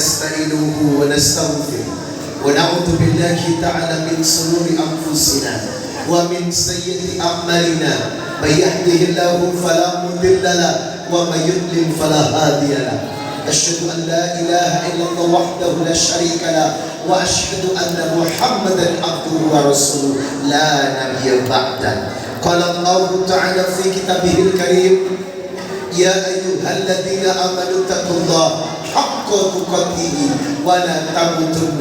ونستعينه ونستغفره ونعوذ بالله تعالى من شرور أنفسنا ومن سيئات أعمالنا من يهده الله فلا مضل له ومن يضلل فلا هادي له أشهد أن لا إله إلا الله وحده لا شريك له وأشهد أن محمدا عبده ورسوله لا نبي بعده قال الله تعالى في كتابه الكريم يا أيها الذين آمنوا اتقوا الله حق تقاته ولا تموتن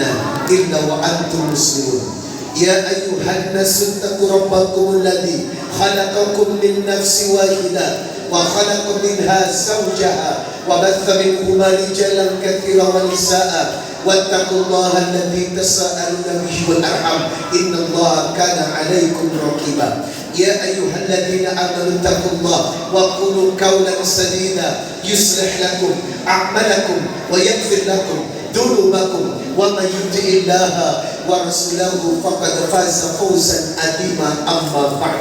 إلا وأنتم مسلمون يا أيها الناس اتقوا ربكم الذي خلقكم من نفس واحدة وخلق منها زوجها وبث منهما رجالا كثيرا ونساء واتقوا الله الذي تساءلون به والأرحام إن الله كان عليكم رقيبا يا أيها الذين آمنوا اتقوا الله وقولوا قولا سديدا يصلح لكم أعمالكم ويغفر لكم ذنوبكم ومن يطع الله ورسوله فقد فاز فوزا عظيما أما بعد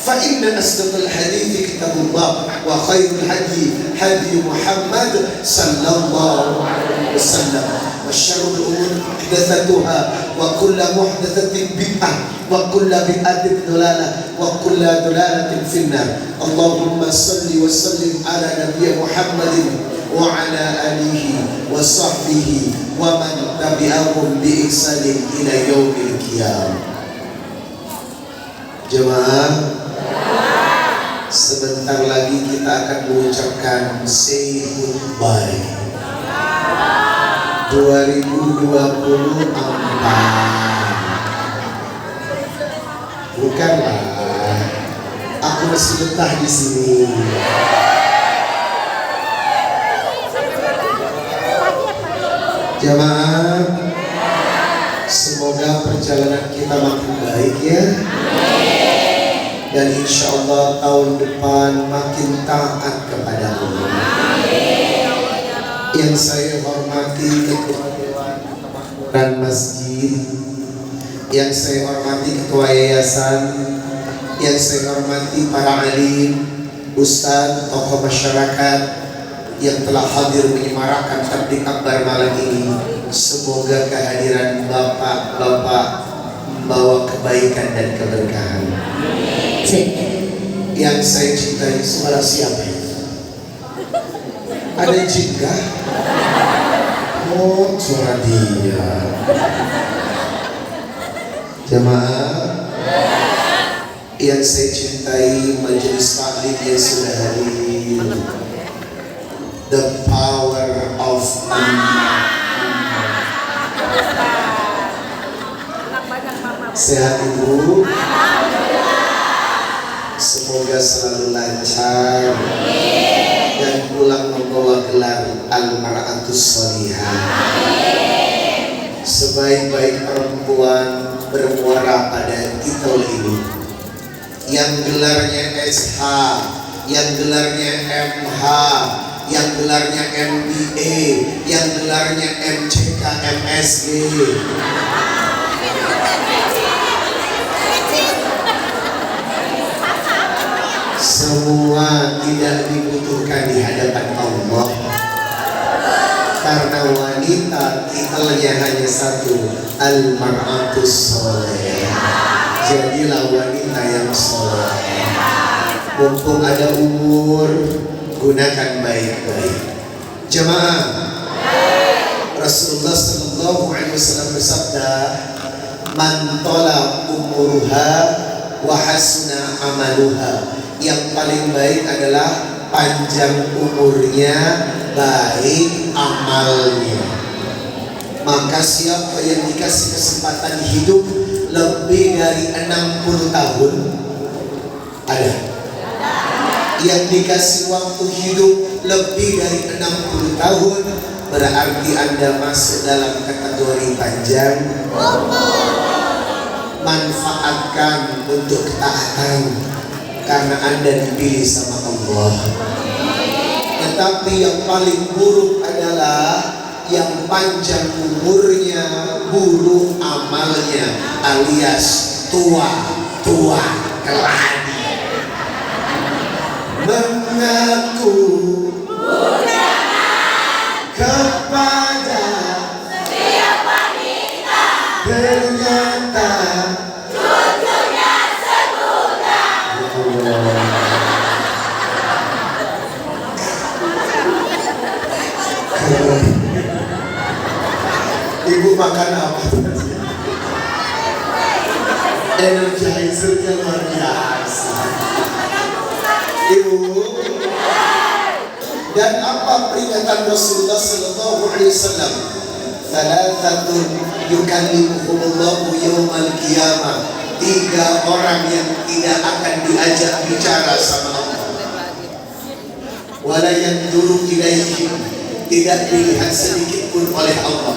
فإن أصدق الحديث كتاب الله وخير الهدي هدي محمد صلى الله عليه وسلم وشر الأمور محدثاتها وكل محدثة بدعة وكل بدعة ضلالة وكل ضلالة في النار اللهم صل وسلم على نبي محمد وعلى آله وصحبه ومن تبعهم بإحسان إلى يوم القيامة. Jemaah, sebentar lagi kita akan mengucapkan say goodbye 2024. Bukanlah, aku masih betah di sini. Jemaah, semoga perjalanan kita makin baik ya. Dan insya Allah tahun depan makin taat kepada Allah. Yang saya hormati Ketua Dewan Kemakmuran Masjid, yang saya hormati Ketua Yayasan, yang saya hormati para alim, ustaz, tokoh masyarakat yang telah hadir menyemarakan tablik akbar malam ini. Semoga kehadiran bapak-bapak membawa kebaikan dan keberkahan. Yang saya cintai suara siapa itu? Ada jingga? Oh, suara dia. Jemaah yang saya cintai, majelis taklim yang sudah hadir, the power of Allah. Sehat ibu? Semoga selalu lancar dan pulang membawa gelar Al-Mar'atus Sholihah. Sebaik-baik perempuan bermuara pada titel ini, yang gelarnya SH, yang gelarnya MH, yang gelarnya MBA, yang gelarnya MCK, MSG. Semua tidak dibutuhkan di hadapan Allah, karena wanita titelnya hanya satu, Al-Mar'atus Sholihah. Jadilah wanita yang soleh. Mumpung ada umur, gunakan baik-baik. Jemaah, Rasulullah sallallahu alaihi wasallam bersabda, "Man tola umuruha wa hasuna amaluha." Yang paling baik adalah panjang umurnya, baik amalnya. Maka siapa yang dikasih kesempatan hidup lebih dari 60 tahun, ada. Yang dikasih waktu hidup lebih dari 60 tahun, berarti Anda masuk dalam kategori panjang umur. Manfaatkan untuk ketaatan, karena Anda dipilih sama Allah. Tetapi yang paling buruk adalah yang panjang umurnya, buruk amalnya, alias tua keladi. Mengaku kepada Ibu makan apa? Energizernya luar biasa. Ibu. Dan apa peringatan Rasulullah Sallallahu Alaihi Wasallam? Thalathatun yukallimuhumullahu yawmal qiyamah. 3 orang yang tidak akan diajak bicara sama Allah. Wala yanzuru ilaihim, tidak dilihat sedikit pun oleh Allah.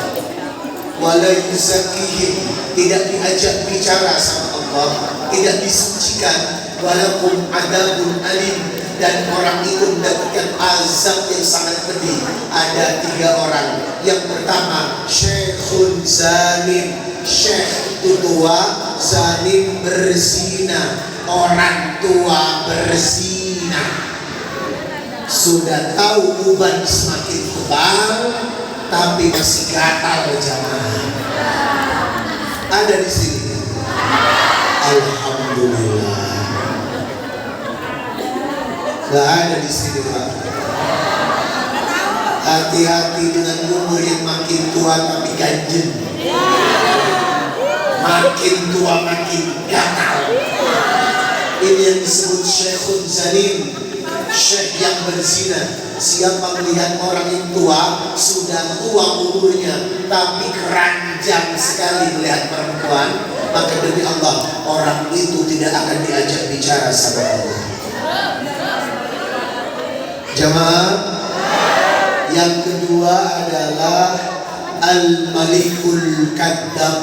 Wala yuzakkihim, tidak diajak bicara sama Allah, tidak disucikan. Walakum adabun alim, dan orang itu mendapatkan azab yang sangat pedih. Ada 3 orang. Yang pertama, syekhun zalim. Syekh itu tua, zalim berzina. Orang tua berzina. Sudah tahu uban semakin tebal, tapi masih gatal jamaah. Ada di sini. Alhamdulillah. Gak ada di sini, Pak. Hati-hati dengan umur yang makin tua tapi ganjen. Makin tua makin gatal. Ini yang disebut syekhun zalim. Syekh yang berzina. Siapa melihat orang yang tua, sudah tua umurnya, tapi keranjang sekali melihat perempuan, maka demi Allah, orang itu tidak akan diajak bicara sama Allah. Jamaah, yang kedua adalah Al-Malikul Kadzab,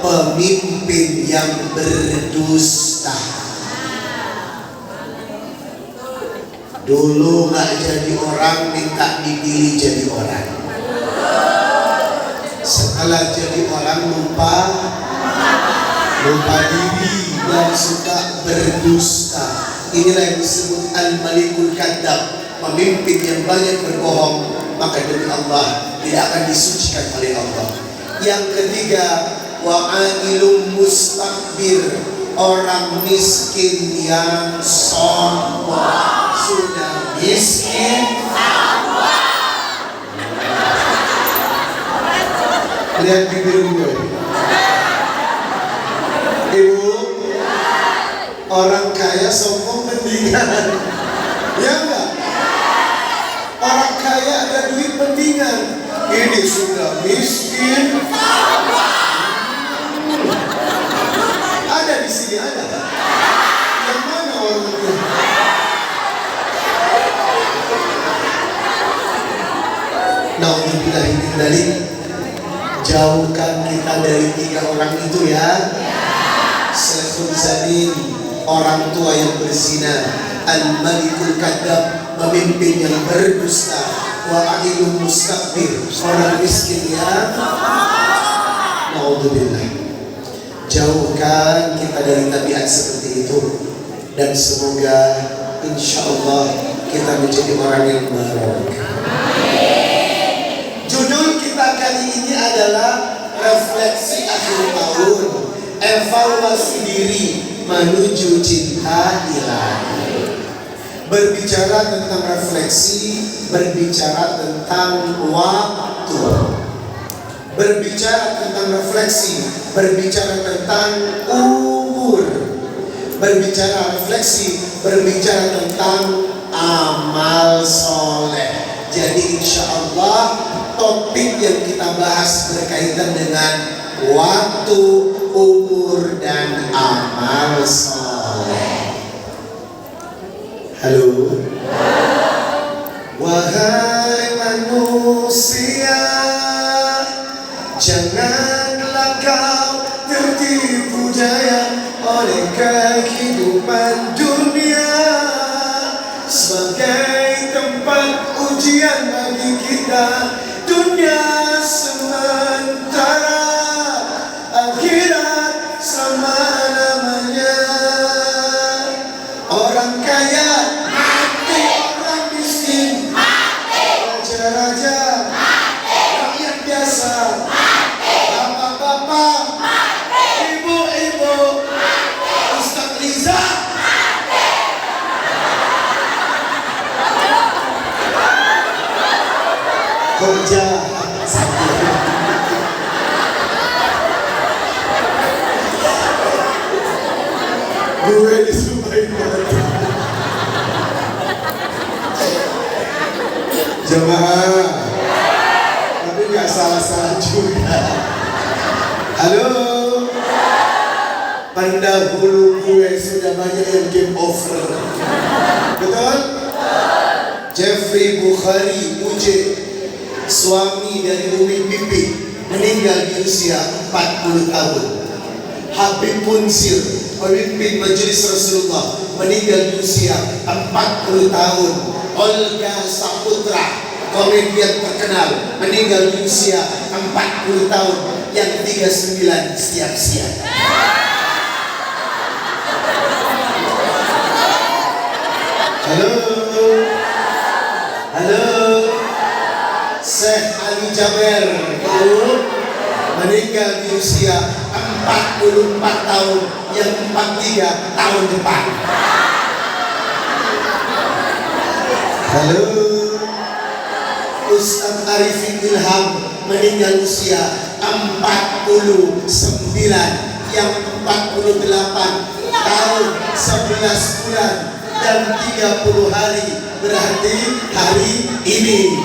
pemimpin yang berdusta. Dulu gak jadi orang, minta dipilih jadi orang. Setelah jadi orang lupa diri dan suka berdusta. Inilah yang disebut Al-Malikul Kadzab, pemimpin yang banyak berbohong, maka demi Allah tidak akan disucikan oleh Allah. Yang ketiga, wa'ailum mustakbir, orang miskin yang sombong. Sudah miskin sombong. Lihat bibir gue. Ibu, orang kaya sombong mendingan. Ya enggak? Orang kaya ada duit mendingan. Ini sudah miskin. Ada di sini, ada. Yang mana orang itu? Nauzubillah min dzalik. Jauhkan kita dari 3 orang itu ya. Syekhun zalim, orang tua yang berzina. Al-Malikul Kadzab, pemimpin yang berdusta. Wa'ilum mustakbir, orang miskin ya. Naudzubillah. Jauhkan kita dari tabiat seperti itu, dan semoga insya Allah kita menjadi orang yang barokah. Judul kita kali ini adalah refleksi akhir tahun, evaluasi diri menuju cinta ilahi. Berbicara tentang refleksi, berbicara tentang waktu. Berbicara tentang refleksi, berbicara tentang umur. Berbicara refleksi, berbicara tentang amal soleh. Jadi insya Allah topik yang kita bahas berkaitan dengan waktu, umur, dan amal soleh. Halo. Wahai manusia, janganlah kau tertipu daya oleh kehidupan dunia sebagai tempat ujian bagi kita. Dunia sementara, akhirat selama-lamanya. Orang kaya mati, orang miskin mati, raja-raja mati, rakyat biasa mati, salah-salah juga. Halo, pendahulu gue sudah banyak yang game over. Betul? Jeffrey Bukhari Uje, suami dari Umi Pipi, meninggal di usia 40 tahun. Habib Munsir, pemimpin Majelis Rasulullah, meninggal di usia 40 tahun. Olga Saputra, komedian terkenal, meninggal di usia 40 tahun. Yang 39 siap-siap. Halo, halo, Syekh Ali Jaber, meninggal di usia 44 tahun, yang 43 tahun depan. Halo, Ustaz Arifin Ilham, meninggal usia 49, yang 48 tahun 11 bulan dan 30 hari, berarti hari ini.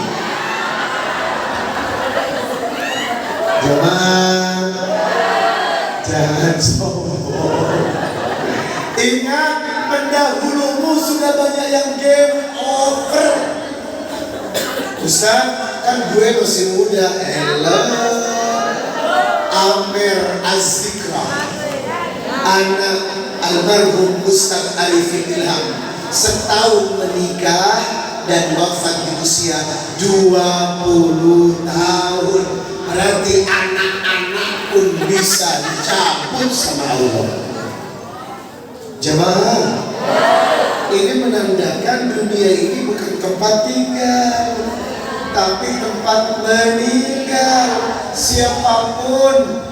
Jangan sombong. Ingat, pendahulumu sudah banyak yang game over. Ustaz, kan gue masih muda. Amer Az-Zikra, anak almarhum Ustaz Arifin Ilham, setahun menikah dan wafat di usia 20 tahun. Berarti anak-anak pun bisa dicabut sama Allah. Jemaah, ini menandakan dunia ini bukan tempat tinggal, tapi tempat meninggal.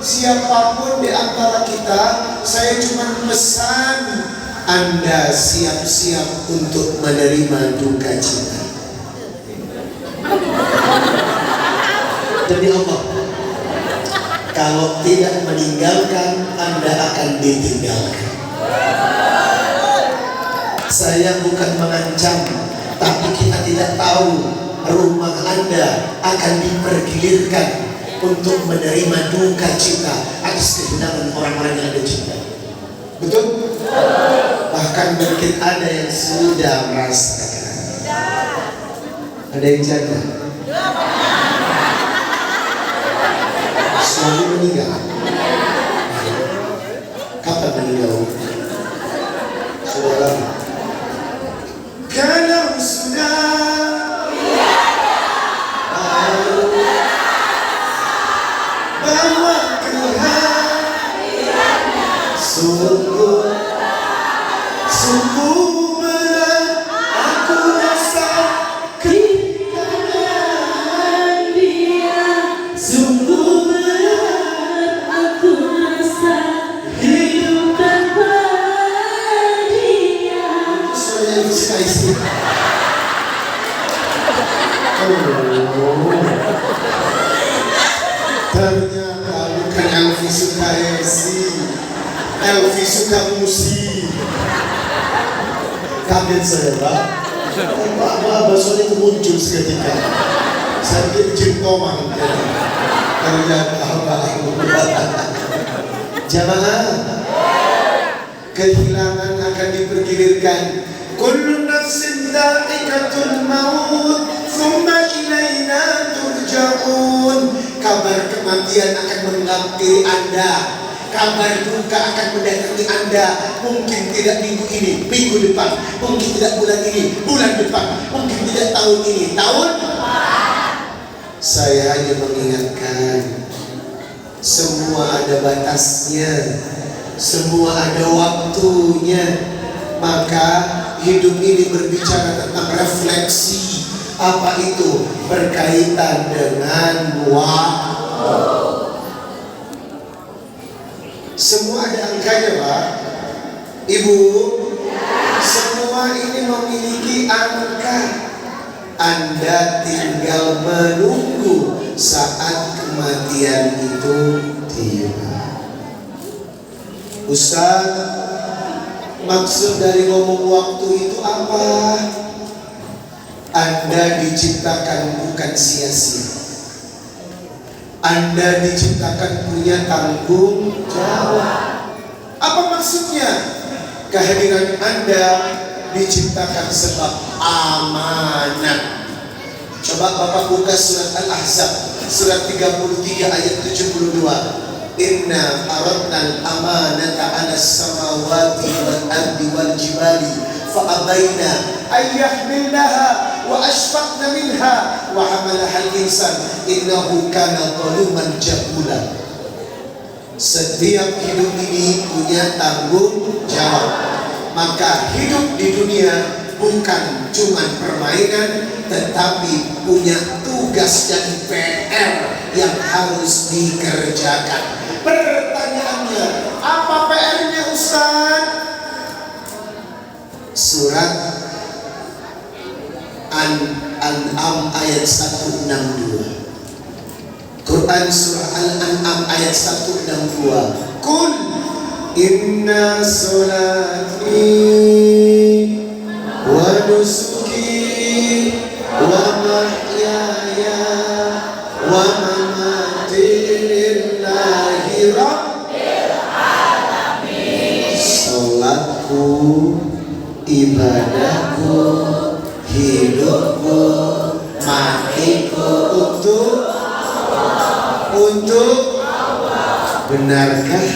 Siapapun di antara kita, saya cuma pesan Anda siap-siap untuk menerima duka cita. Demi Allah, kalau tidak meninggalkan, Anda akan ditinggalkan. Saya bukan mengancam, tapi kita tidak tahu rumah Anda akan dipergilirkan untuk menerima duka cita atas kehilangan orang-orang yang Anda cinta. Betul? Bahkan mungkin ada yang sudah merasakan. Ada yang jaga. Suami meninggal. Kapan meninggal? Sudah lama. Kalau sudah bawa kehadirannya, sungguh berat aku rasa kehilangan dia. Sungguh berat aku rasa hidup tanpa dia. Itu suaranya isi. Ternyata bukan Elvi Sukaesi, Elvi Sukamusi. Kaget saya, Pak. Baksonya itu muncul seketika. Saya pikir Jim Tomang. Ternyata jamaah, kehilangan akan dipergilirkan. Kullu nafsin dha'iqatul maut, tsumma ilaina turja'un. Kabar kematian akan menghampiri Anda. Kabar duka akan mendatangi Anda. Mungkin tidak minggu ini, minggu depan. Mungkin tidak bulan ini, bulan depan. Mungkin tidak tahun ini, tahun depan. Saya hanya mengingatkan, semua ada batasnya, semua ada waktunya. Maka hidup ini berbicara tentang refleksi. Apa itu? Berkaitan dengan waktu. Semua ada angkanya, Pak. Ibu, semua ini memiliki angka. Anda tinggal menunggu saat kematian itu tiba. Ustaz, maksud dari ngomong waktu itu apa? Anda diciptakan bukan sia-sia. Anda diciptakan punya tanggung jawab. Apa maksudnya? Kehadiran Anda diciptakan sebab amanat. Coba Bapak buka surat Al-Ahzab, surat 33 ayat 72. Inna aradnal amanata 'alas samawati wal ardi wal jibali fa'abaina ayyahmilnaha wa ashfaqna minha wa hamalaha al-insan innahu kana zaluman jahula. Setiap hidup ini punya tanggung jawab. Maka hidup di dunia bukan cuma permainan, tetapi punya tugas dan PR yang harus dikerjakan. Pertanyaannya, apa PR-nya Ustaz? Surat Al-An'am ayat 162. Quran surah Al-An'am ayat 162. Qul inna salati wa nusuki wa mahyaya wa mamati lillahi rabbil alamin. Salatku, ibadahku, hidupku, matiku untuk benarkah?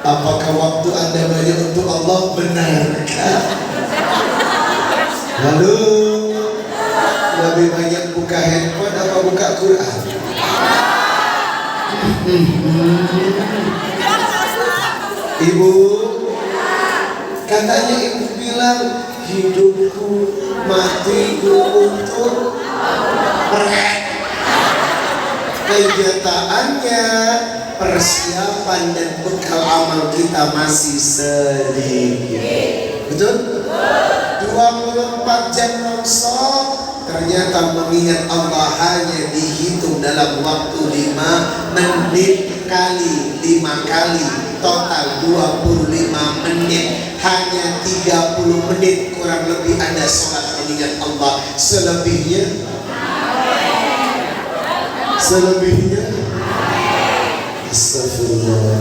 Apakah waktu Anda banyak untuk Allah? Benarkah? Lalu lebih banyak buka handphone apa buka Quran? Ibu, katanya ibu bilang hidupku, matiku untuk kenyataannya persiapan dan bekal amal kita masih sedikit. Betul? 24 jam non-stop, ternyata mengingat Allah hanya dihitung dalam waktu 5 menit kali 5 kali, total 25 menit. Hanya 30 menit kurang lebih Anda sholat mengingat Allah. Selebihnya astagfirullah.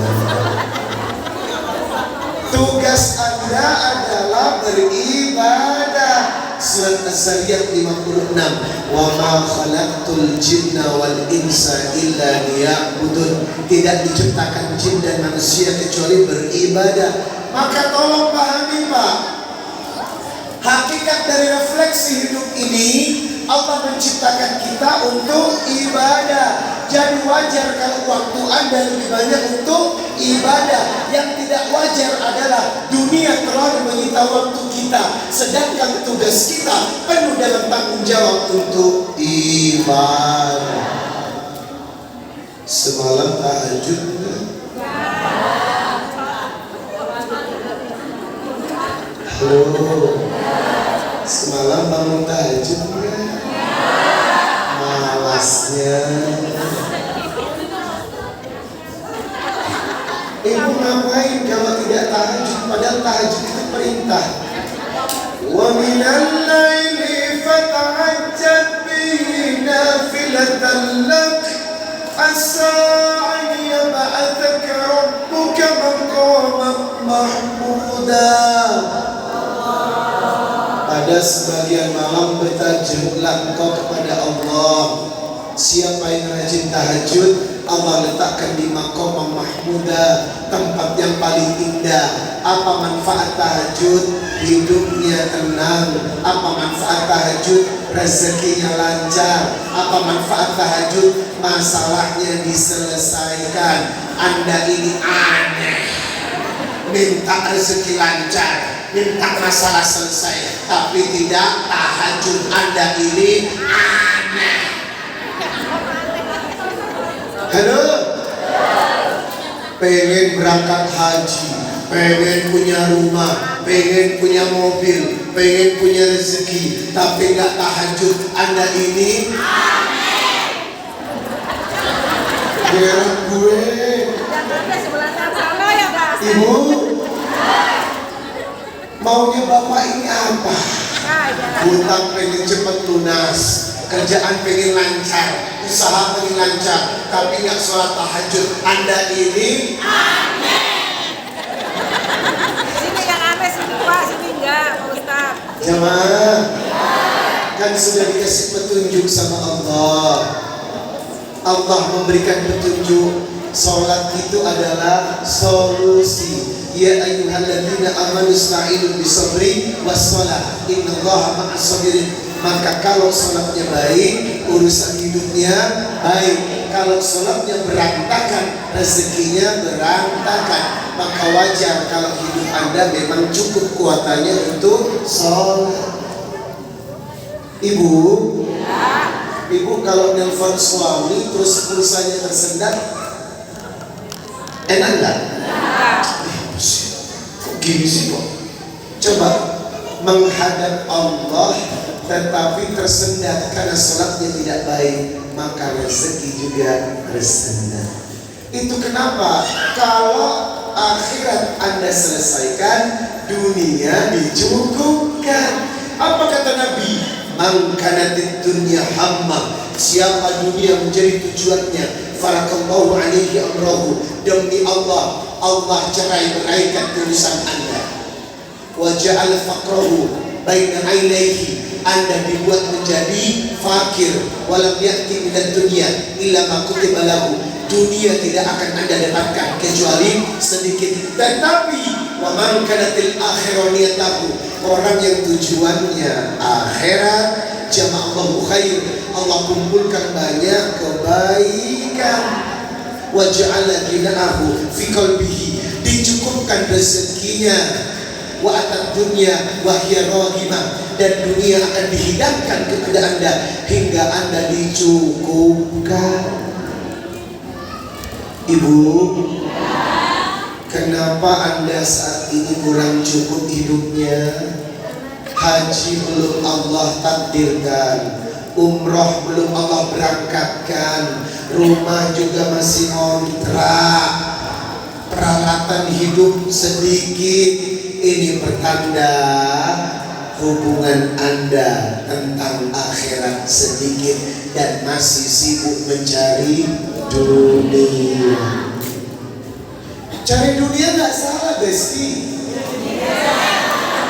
Tugas Anda adalah beribadah. Surat Az-Zariyat 56. Wa ma khalaqtul jinna wal insa illa liya'budun. Tidak diciptakan jin dan manusia kecuali beribadah. Maka tolong pahami Pak, hakikat dari refleksi hidup ini, Allah menciptakan kita untuk ibadah. Jadi wajar kalau waktu Anda lebih banyak untuk ibadah. Yang tidak wajar adalah dunia terlalu menyita waktu kita, sedangkan tugas kita penuh dalam tanggung jawab untuk ibadah. Semalam tahajud enggak? Halo. Semalam bangun tahajud enggak? Malasnya. Ibu ngapain kalau tidak tahajud? Padahal tahajud itu perintah. Wa minal laili fatahajjad bihi nafilatan lak asa an yab'athaka rabbuka maqaman mahmuda. Pada sebagian malam bertajudlah engkau kepada Allah. Siapa yang rajin tahajud, Allah letakkan di maqam mahmuda, tempat yang paling indah. Apa manfaat tahajud? Hidupnya tenang. Apa manfaat tahajud? Rezekinya lancar. Apa manfaat tahajud? Masalahnya diselesaikan. Anda ini aneh, minta rezeki lancar, minta masalah selesai, tapi tidak tahajud. Anda ini aneh. Halo? Pengen berangkat haji, pengen punya rumah, pengen punya mobil, pengen punya rezeki, tapi nggak tahajud. Anda ini aneh. Biar gue. Ibu, maunya bapak ini apa? Hutang pengen cepat lunas, kerjaan pengen lancar, usaha pengen lancar, tapi nggak sholat tahajud. Anda ini sini yang aneh sini Pak, sini enggak Pak Ustaz. jamaah kan sudah dikasih petunjuk sama Allah. Allah memberikan petunjuk. Sholat itu adalah solusi. Ya ayyuhalladzina amanu ista'inu bisabri wassalah innallaha ma'as sabirin. Maka kalau sholatnya baik, urusan hidupnya baik. Kalau sholatnya berantakan, rezekinya berantakan. Maka wajar kalau hidup Anda memang cukup kuatannya untuk sholat. Ibu, ibu kalau nelpon suami terus pulsanya tersendat, enak nggak? Kok gini sih kok? Coba menghadap Allah tetapi tersendat karena sholatnya tidak baik, maka rezeki juga tersendat. Itu kenapa kalau akhirat Anda selesaikan, dunia dicukupkan. Apa kata Nabi? Man kanatid dunya hamma, siapa dunia menjadi tujuannya, farakallahu alaihi amrahu, demi Allah, Allah cerai beraikan urusan Anda. Wa ja'al faqrahu baina ainaihi, Anda dibuat menjadi fakir. Walam ya'ti minad dunya illa ma kutiba lahu, dunia tidak akan Anda dapatkan kecuali sedikit. Tetapi wa man kanatil akhiratu, orang yang tujuannya akhirat, jama'allahu khair, Allah kumpulkan banyak kebaikan. Wa ja'ala ghinahu fi qalbihi, dicukupkan rezekinya. Wa atat dunya wa hiya rahimah, dan dunia akan dihidangkan kepada Anda hingga Anda dicukupkan. Ibu, kenapa Anda saat ini kurang cukup hidupnya? Haji belum Allah takdirkan, umroh belum Allah berangkatkan, rumah juga masih ngontrak, peralatan hidup sedikit. Ini pertanda hubungan Anda tentang akhirat sedikit dan masih sibuk mencari dunia. Cari dunia nggak salah, Besti.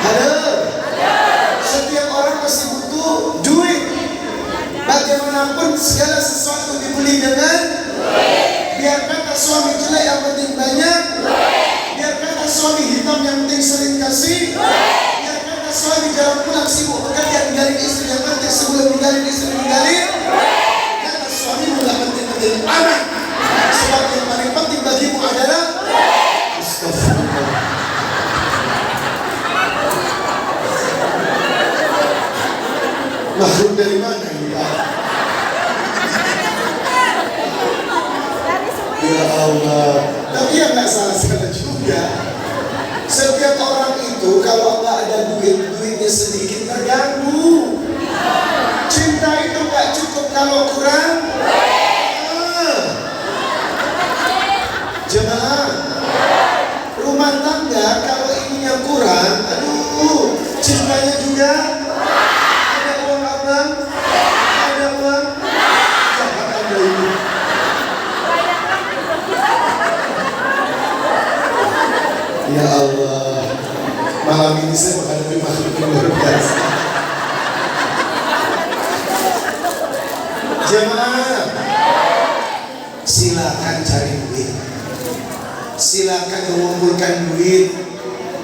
Halo. Setiap orang pasti butuh duit. Bagaimanapun segala sesuatu dibeli dengan duit. Biar kata suami jelek yang penting banyak duit. Biar kata suami hitam yang penting sering kasih duit. Biar kata suami jarang pulang sibuk bekerja ninggalin istri yang penting sebelum ninggalin istri ninggalin duit. Kata suami nggak penting-penting amat. Sebab yang paling penting bagimu adalah makhluk dari mana ini Pak? Ya Allah. Tapi ya nggak salah juga. Setiap orang itu kalau nggak ada duitnya sedikit terganggu. Cinta itu nggak cukup kalau kurang. Jemaah, rumah tangga kalau ininya kurang, aduh, cintanya juga. Ada uang abang? Ada uang? Jangan ada ini. Ya Allah, malam ini saya menghadapi makhluk yang luar biasa. Jemaah, silakan cari duit. Silakan mengumpulkan duit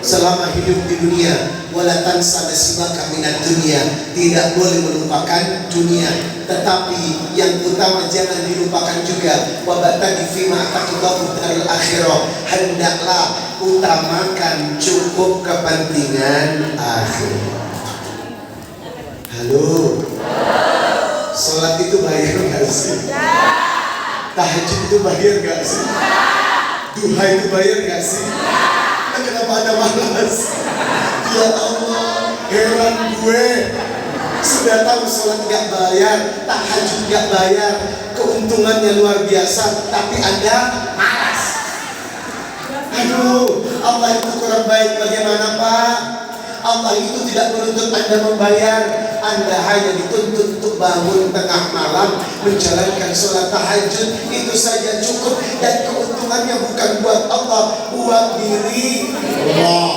selama hidup di dunia. Wala tansa nasibaka minad dunia, tidak boleh melupakan dunia. Tetapi yang utama jangan dilupakan juga. Wa batagi fima ataqallahu darul akhirah, hendaklah utamakan cukup kepentingan akhirat. Halo. Salat itu bayar nggak sih? Tahajud itu bayar nggak sih? Duha itu bayar nggak sih? Kenapa ada malas? Ya Allah, heran gue. Sudah tahu sholat nggak bayar, tahajud nggak bayar, keuntungannya luar biasa, tapi Anda malas. Aduh, Allah itu kurang baik bagaimana Pak? Allah itu tidak menuntut Anda membayar. Anda hanya dituntut untuk bangun tengah malam menjalankan sholat tahajud, itu saja cukup. Dan keuntungannya bukan buat Allah, buat diri Allah.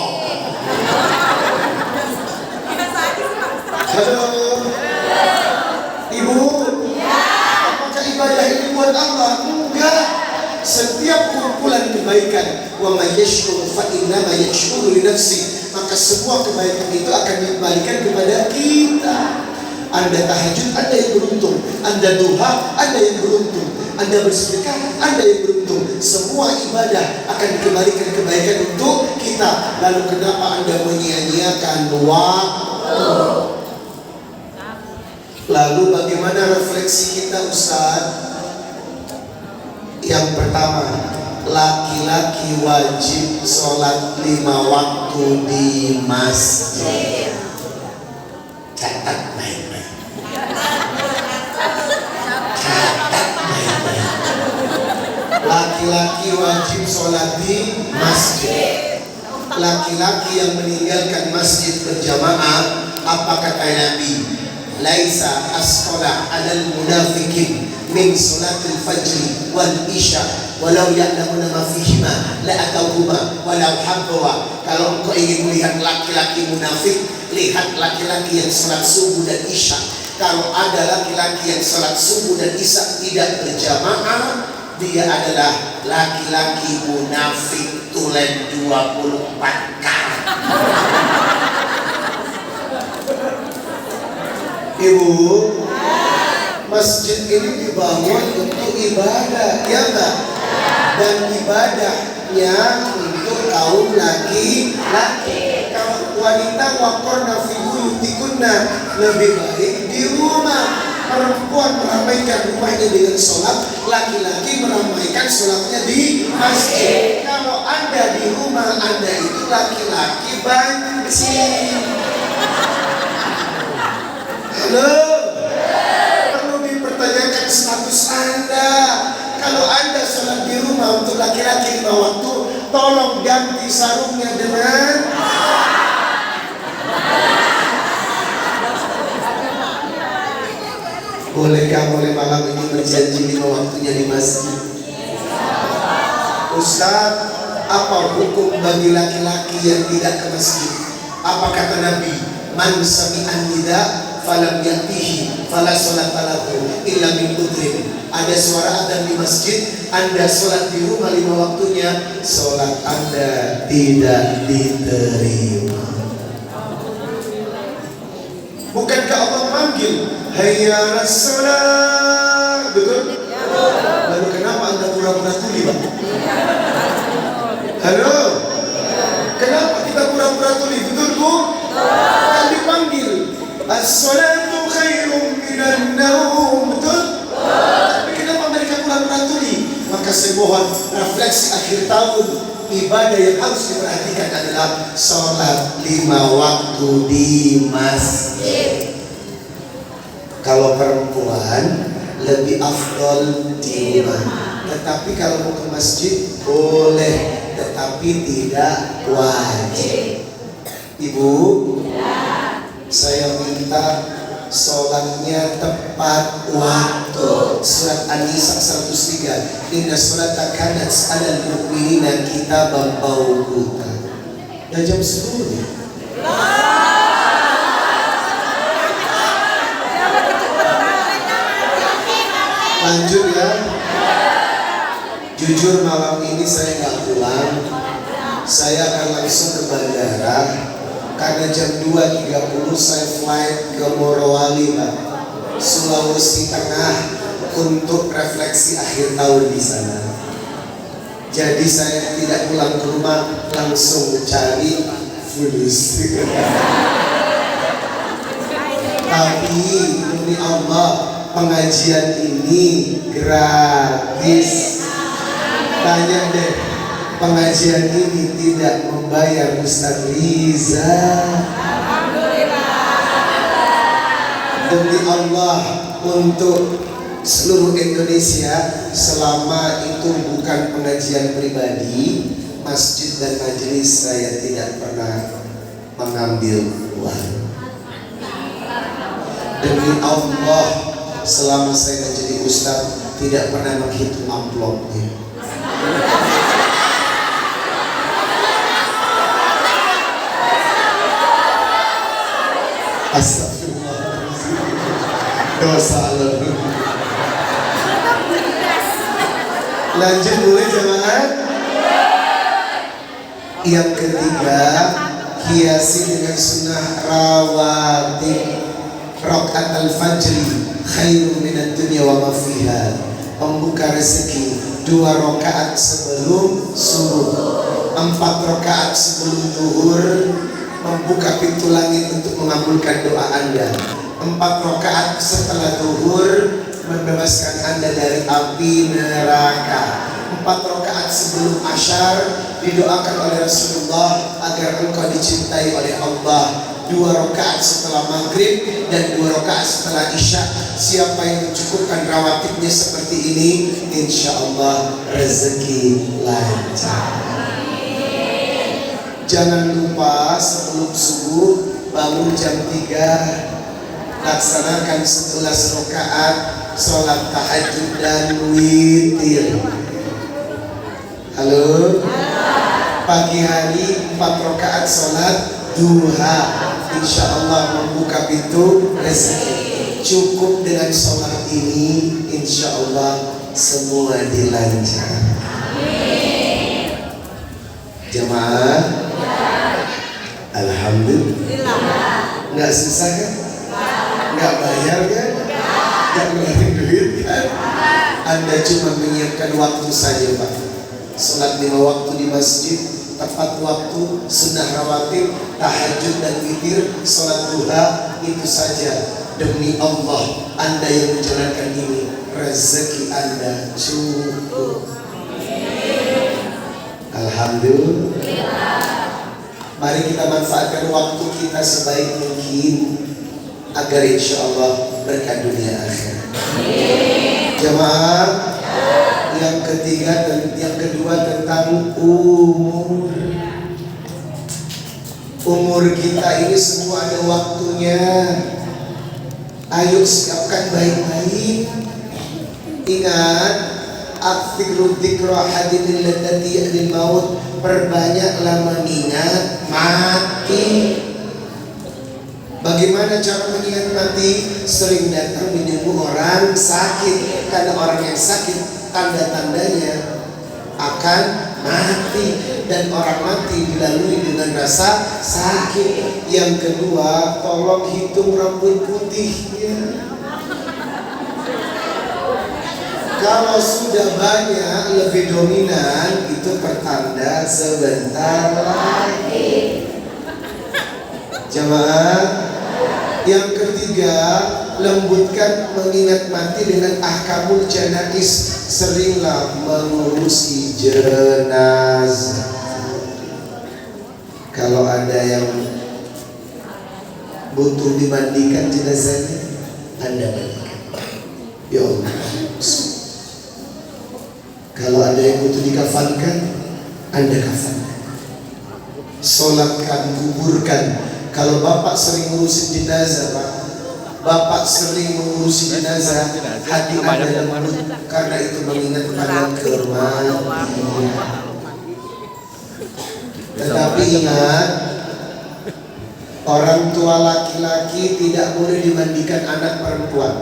Halo Ibu, apakah ibadah ini buat Allah? Enggak. Setiap kumpulan kebaikan, wa may yashkur fa innama yashkuru li nafsi, maka semua kebaikan itu akan dikembalikan kepada kita. Anda tahajud, Anda yang beruntung. Anda duha, Anda yang beruntung. Anda bersedekah, Anda yang beruntung. Semua ibadah akan dikembalikan kebaikan untuk kita. Lalu kenapa Anda menyia-nyiakan waktu? Lalu bagaimana refleksi kita, Ustaz? Yang pertama, laki-laki wajib sholat 5 waktu di masjid. Catat baik-baik. Catat baik-baik. Laki-laki wajib sholat di masjid. Laki-laki yang meninggalkan masjid berjamaah, apa kata Nabi? Laisa asqala 'alal munafiqin min salatil fajr wal isya walau ya'lamuna ma fihima la atawhuma walau habwa. Kalau engkau ingin melihat laki-laki munafik, lihat laki-laki yang salat subuh dan isya. Kalau ada laki-laki yang salat subuh dan isya tidak berjamaah, dia adalah laki-laki munafik tulen 24 karat. Ibu, masjid ini dibangun untuk ibadah, ya enggak? Dan ibadahnya untuk kaum laki-laki. Kalau wanita waqarna fi buyutikunna, lebih baik di rumah. Perempuan meramaikan rumahnya dengan sholat, laki-laki meramaikan sholatnya di masjid. Kalau Anda di rumah Anda itu laki-laki banci. Halo, perlu dipertanyakan status Anda. Kalau Anda sholat di rumah untuk laki-laki 5 waktu, tolong ganti sarungnya dengan bolehkah mulai malam ini berjanji 5 waktunya di masjid? Ustaz, apa hukum bagi laki-laki yang tidak ke masjid? Apa kata Nabi? Man sami'an nida falam yatihi fala sholata lahu illa min udhrin. Ada suara adzan di masjid, Anda sholat di rumah 5 waktunya, sholat Anda tidak diterima. Bukankah Allah manggil hayya as-salat? Betul? Lalu kenapa Anda pura-pura tuli, Pak? Halo? Kenapa kita pura-pura tuli? Betul, Bu? Kan dipanggil as-salatu khairum minan naum. Betul? Tapi kenapa mereka pura-pura tuli? Maka saya mohon refleksi akhir tahun, ibadah yang harus diperhatikan adalah sholat 5 waktu di masjid. Kalau perempuan lebih afdol di rumah. Tetapi kalau mau ke masjid boleh, tetapi tidak wajib. Ibu, saya minta sholatnya tepat waktu. Surat An-Nisa 103. Inna sholata kanat 'alal mu'minina kitaban mawquta. Udah jam 10 ya? Lanjut ya. Jujur malam ini saya nggak pulang. Saya akan langsung ke bandara. Karena jam 2.30 saya flight ke Morowali, Pak, Sulawesi Tengah, untuk refleksi akhir tahun di sana. Jadi saya tidak pulang ke rumah, langsung mencari fulus. Tapi demi Allah, pengajian ini gratis. Tanya deh, pengajian ini tidak membayar Ustaz Riza. Demi Allah, untuk seluruh Indonesia, selama itu bukan pengajian pribadi, masjid dan majelis, saya tidak pernah mengambil uang. Demi Allah, selama saya menjadi ustaz tidak pernah menghitung amplopnya. Astagfirullahaladzim, dosa Allah. Lanjut boleh jemaah. Yang ketiga, hiasi dengan sunnah rawatib. Rakaat al-fajri khairum minad dunya wa ma fiha. Membuka rezeki 2 rakaat sebelum subuh, 4 rakaat sebelum zuhur, membuka pintu langit untuk mengabulkan doa Anda. 4 rakaat setelah zuhur membebaskan Anda dari api neraka. 4 rakaat sebelum asyar didoakan oleh Rasulullah agar engkau dicintai oleh Allah. 2 rakaat setelah maghrib dan 2 rakaat setelah isya. Siapa yang mencukupkan rawatibnya seperti ini, insya Allah rezeki lancar. Jangan lupa sebelum subuh bangun jam 3, laksanakan 11 rakaat sholat tahajud dan witir. Halo. Pagi hari 4 rakaat sholat duha, insya Allah membuka pintu rezeki. Cukup dengan sholat ini, insya Allah semua dilancar. Jemaah, alhamdulillah. Nggak susah kan? Nggak bayar kan? Nggak ngeluarin duit kan? Anda cuma menyiapkan waktu saja Pak. Sholat 5 waktu di masjid tepat waktu, sunnah rawatib, tahajud dan witir, sholat duha, itu saja. Demi Allah, Anda yang menjalankan ini, rezeki Anda cukup. Alhamdulillah. Mari kita manfaatkan waktu kita sebaik mungkin agar insya Allah berkah dunia akhirat. Jemaah, yang ketiga dan yang kedua tentang umur. Umur kita ini semua ada waktunya. Ayo siapkan baik-baik. Ingat, akhiru dzikra hadinil ladati ya'dil maut. Perbanyaklah mengingat mati. Bagaimana cara mengingat mati? Sering datang menyembuh orang sakit. Karena orang yang sakit tanda-tandanya akan mati, dan orang mati dilalui dengan rasa sakit. Yang kedua, tolong hitung rambut putihnya. Kalau sudah banyak lebih dominan, itu pertanda sebentar lagi. Jemaah, yang ketiga, lembutkan mengingat mati dengan ahkamul janais. Seringlah mengurusi jenazah. Kalau ada yang butuh dimandikan jenazahnya, Anda mandikan. Ya Allah. Kalau ada yang butuh dikafankan, Anda kafankan. Solatkan, kuburkan. Kalau Bapak sering ngurusin jenazah, Pak, Bapak sering mengurusi jenazah, hati Anda lembut, karena itu mengingat pada kematian. Tetapi ingat, orang tua laki-laki tidak boleh dimandikan anak perempuan.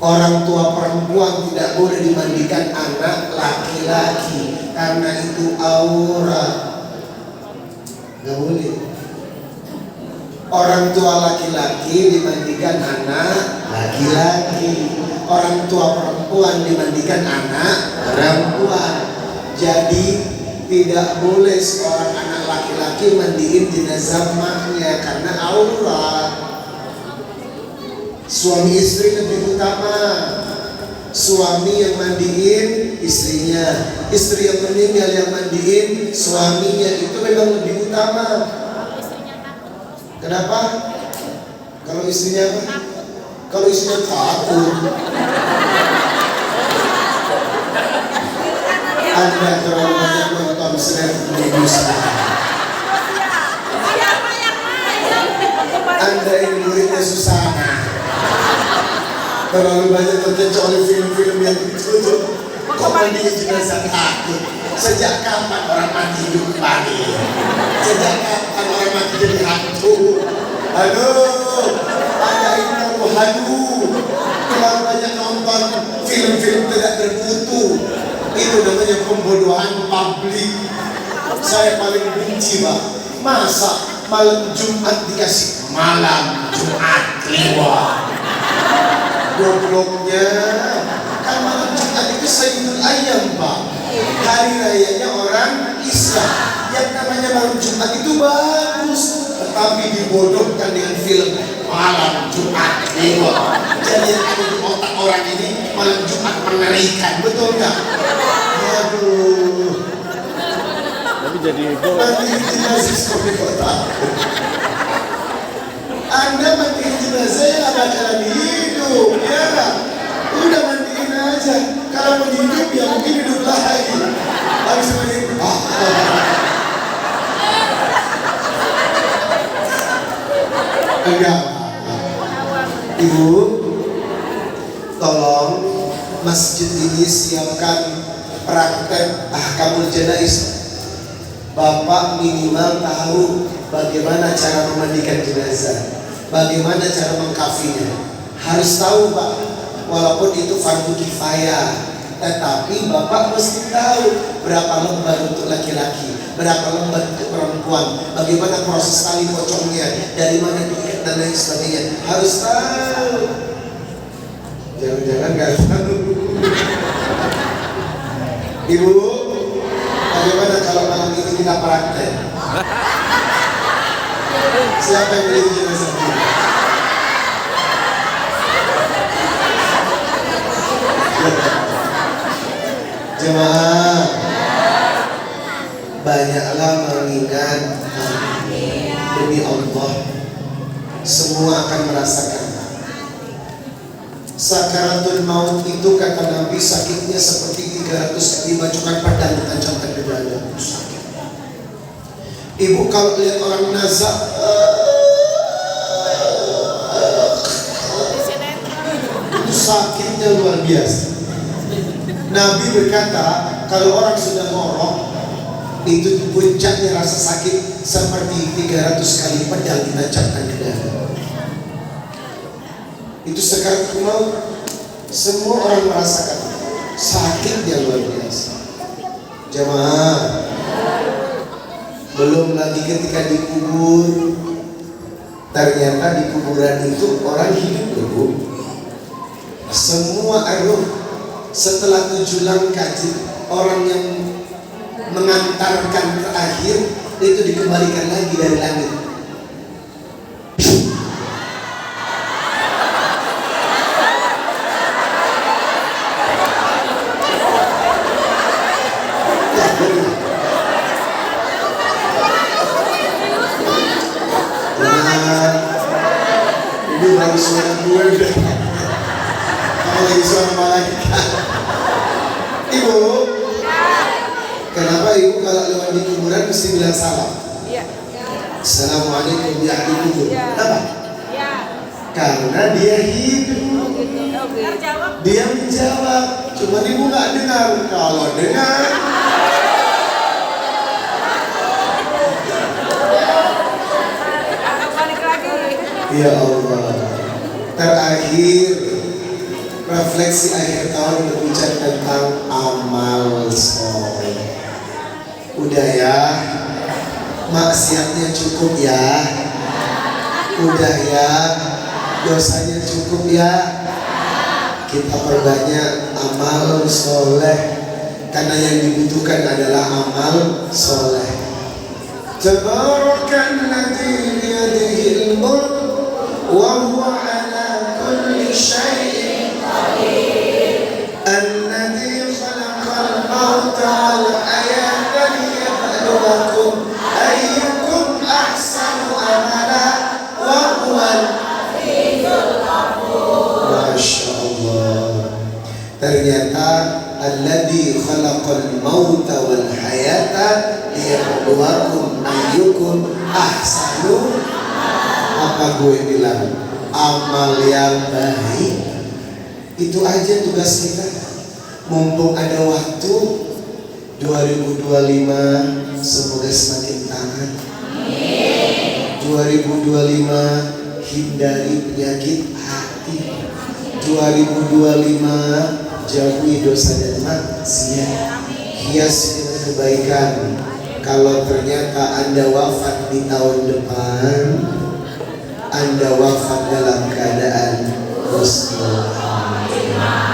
Orang tua perempuan tidak boleh dimandikan anak laki-laki, karena itu aurat. Nggak boleh. Orang tua laki-laki dimandikan anak laki-laki, orang tua perempuan dimandikan anak perempuan. Jadi tidak boleh seorang anak laki-laki mandiin jenazah maknya, karena aurat. Suami istri lebih utama. Suami yang mandiin istrinya, istri yang meninggal yang mandiin suaminya, itu memang lebih utama. Kenapa? Kalau istrinya apa? Kalau istrinya takut. Anda terlalu banyak nonton sinetron Indonesia. Anda ini Terlalu banyak terkecoh oleh film-film yang itu. Kok mandi jenazah takut? Sejak kapan orang mati hidup kembali? Sejak kapan orang mati jadi hantu? Aduh, ada ini kamu haduh. Terlalu banyak nonton film-film tidak bermutu. Itu namanya pembodohan publik. Saya paling benci, Pak. Masa malam Jumat dikasih malam Jumat Kliwon? Gobloknya. Kan malam Jumat itu Sayyidul Ayyam, Pak. Hari rayanya orang Islam. Yang namanya malam Jumat itu bagus, tetapi dibodohkan dengan film malam Jumat Kliwon. Jadi yang ada di otak orang ini malam Jumat mengerikan, betul nggak? Aduh. Tapi jadi itu Mandi jenazah seperti kota. Anda mandi jenazah yang bakalan hidup, ya kan? Udah mandiin aja. Kalau mau hidup ya mungkin hidup lagi. Habis mandi, enggak. Ibu, tolong masjid ini siapkan praktek ahkamul janais. Bapak minimal tahu bagaimana cara memandikan jenazah, bagaimana cara mengkafinya. Harus tahu, Pak. Walaupun itu fardu kifayah, tetapi Bapak mesti tahu berapa lembar untuk laki-laki, berapa lembar untuk perempuan, bagaimana proses tali pocongnya, dari mana diikat dan lain sebagainya. Harus tahu. Jangan-jangan nggak tahu. Ibu, bagaimana kalau malam ini kita praktek? Siapa yang beli jenazah ini? Jemaah, banyaklah mengingat demi Allah. Semua akan merasakan. Sakaratul maut itu kata Nabi sakitnya seperti 300 dibacukan pedang ditancapkan ke dada. Ibu kalau lihat orang nazak, itu sakitnya luar biasa. Nabi berkata kalau orang sudah ngorok, itu puncaknya rasa sakit seperti 300 kali pedang ditancapkan ke dada. Itu sakaratul maut. Semua orang merasakan sakitnya luar biasa. Jemaah, belum lagi ketika dikubur, ternyata di kuburan itu orang hidup loh. Semua arwah setelah 7 langkah orang yang mengantarkan terakhir itu dikembalikan lagi dari langit. Ini baru suara gue udah. Kamu lagi suara malaikat. Ibu, kenapa ibu kalau lewat di kuburan mesti bilang salam? Iya. Assalamualaikum ya ahli kubur. Kenapa? Iya. Karena dia hidup. Dia menjawab. Cuma ibu nggak dengar. Kalau dengar, Balik lagi. ya Allah. Terakhir, refleksi akhir tahun berbicara tentang amal soleh. Udah ya, maksiatnya cukup ya. Udah ya, dosanya cukup ya. Kita perbanyak amal soleh, karena yang dibutuhkan adalah amal soleh. Tabarakalladzi biyadihil mulk wa huwa ala kulli syai'in qadir. Alladzi khalaqal mauta wal hayata liyabluwakum ayyukum ahsanu amala wa huwal azizul ghafur. Masya Allah. Ternyata alladzi khalaqal mauta wal hayata liyabluwakum ayyukum ahsanu. Apa gue bilang? Amal yang baik Itu aja tugas kita. Mumpung ada waktu, 2025 semoga semakin taat. 2025 hindari penyakit hati. 2025 jauhi dosa dan maksiat. Hias dengan kebaikan. Kalau ternyata Anda wafat di tahun depan, Anda wafat dalam keadaan husnul khatimah.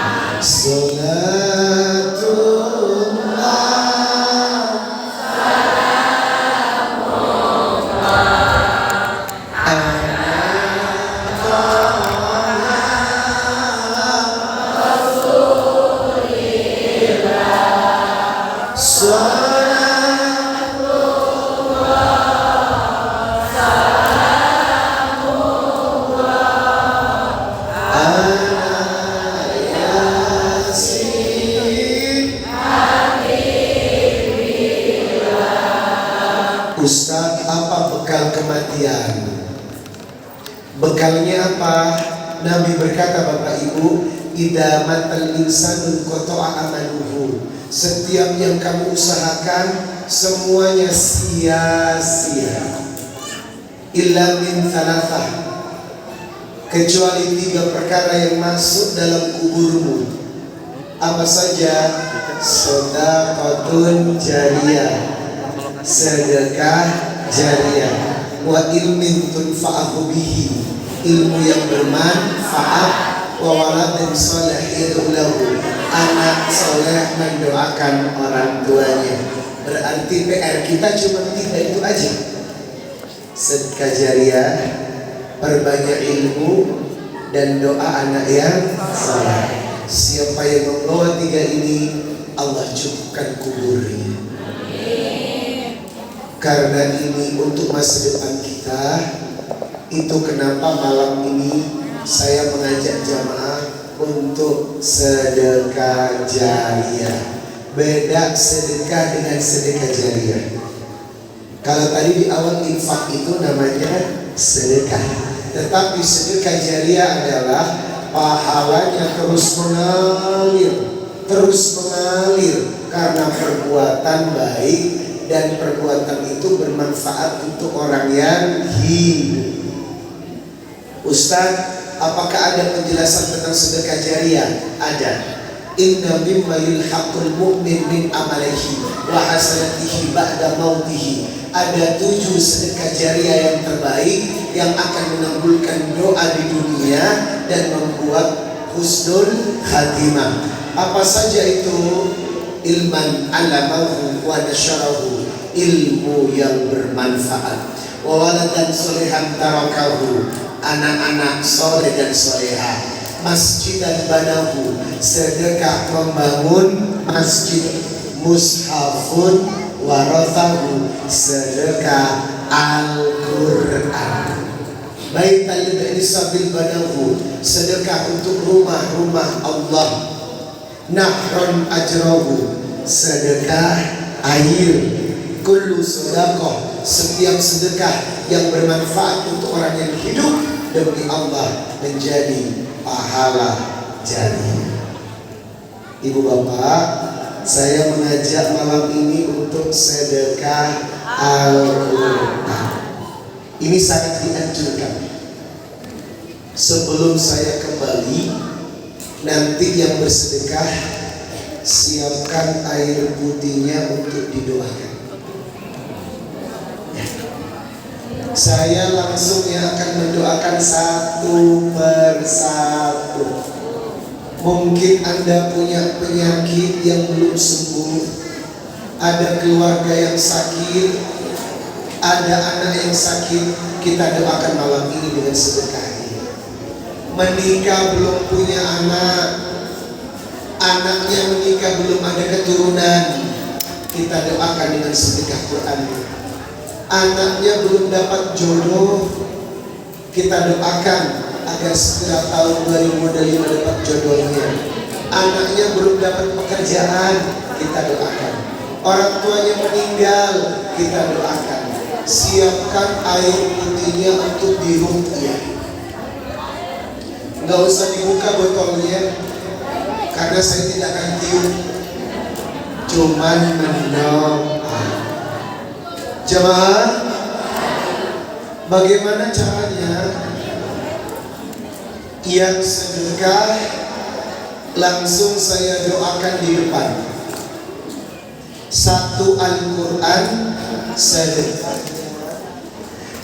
Ustaz, apa bekal kematian? Bekalnya apa? Nabi berkata, Bapak Ibu, idza matal insanu qata'a amaluhu. Setiap yang kamu usahakan semuanya sia-sia. Illa min thalathah, kecuali 3 perkara yang masuk dalam kuburmu. Apa saja? Shadaqatun jariyah, sedekah jariyah, wa ilmin tunfa'ahu bihi, ilmu yang bermanfaat, wa waladin salih yad'ulahu, anak soleh mendoakan orang tuanya. Berarti PR kita cuma 3 itu aja. Sedekah jariyah, perbanyak ilmu, dan doa anak yang saleh. Siapa yang membawa 3 ini, Allah cukupkan kuburnya. Karena ini untuk masa depan kita. Itu kenapa malam ini saya mengajak jamaah untuk sedekah jariyah. Beda sedekah dengan sedekah jariyah. Kalau tadi di awal infak itu namanya sedekah, tetapi sedekah jariyah adalah pahalanya terus mengalir karena perbuatan baik, dan perbuatan itu bermanfaat untuk orang yang hidup. Ustaz, apakah ada penjelasan tentang sedekah jariyah? Ada. Inna mimma yulhaqul mu'min min amalihi wa hasanatihi ba'da mautihi. Ada 7 sedekah jariyah yang terbaik yang akan mengabulkan doa di dunia dan membuat husnul khatimah. Apa saja itu? Ilman alamahu wa nasyarahu, ilmu yang bermanfaat. Wa waladan solehan tarakahu, anak-anak soleh dan soleha. Masjidan banahu, sedekah membangun masjid. Mushafun warathahu, sedekah Al-Quran. Baital lisabil banahu, sedekah untuk rumah-rumah Allah. Nahron ajrahu, sedekah air. Kullu sedekah, setiap sedekah yang bermanfaat untuk orang yang hidup demi Allah menjadi pahala jariyah. Ibu bapak, saya mengajak malam ini untuk sedekah Al-Quran. Ini sangat dianjurkan. Sebelum saya kembali, nanti yang bersedekah siapkan air putihnya untuk didoakan. Saya langsung yang akan mendoakan satu persatu. Mungkin Anda punya penyakit yang belum sembuh, ada keluarga yang sakit, ada anak yang sakit. Kita doakan malam ini dengan sedekah. Menikah belum punya anak, anaknya menikah belum ada keturunan, kita doakan dengan sedekah Quran. Anaknya belum dapat jodoh, kita doakan agar segera tahun 2025 dapat jodohnya. Anaknya belum dapat pekerjaan, kita doakan. Orang tuanya meninggal, kita doakan. Siapkan air putihnya untuk diruqyah. Nggak usah dibuka botolnya, karena saya tidak akan tiup, cuman mendoa. Jemaah, bagaimana caranya? Yang sedekah langsung saya doakan di depan. Satu Al-Quran sedekah.